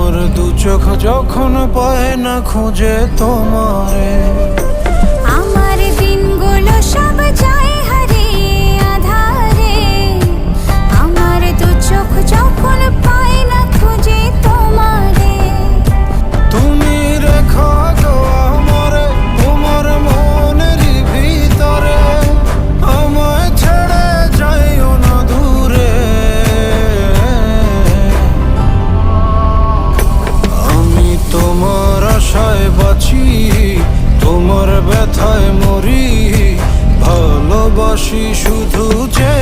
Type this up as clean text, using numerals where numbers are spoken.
আমার দু চোখ যখন পায় না খুঁজে তোমারে, আমার দিনগুলো সব যায় হারিয়ে আধারে। আমার দু চোখ যখন পায় না খুঁজে তোমারে। তুমি রেখো গো আমারে তোমার মনের ভিতরে, আমায় ছেড়ে যাইও না দূরে। আমি তোমার আশায় বাঁচি, তোমার ব্যথায় মরি, ভালোবাসি শুধু যে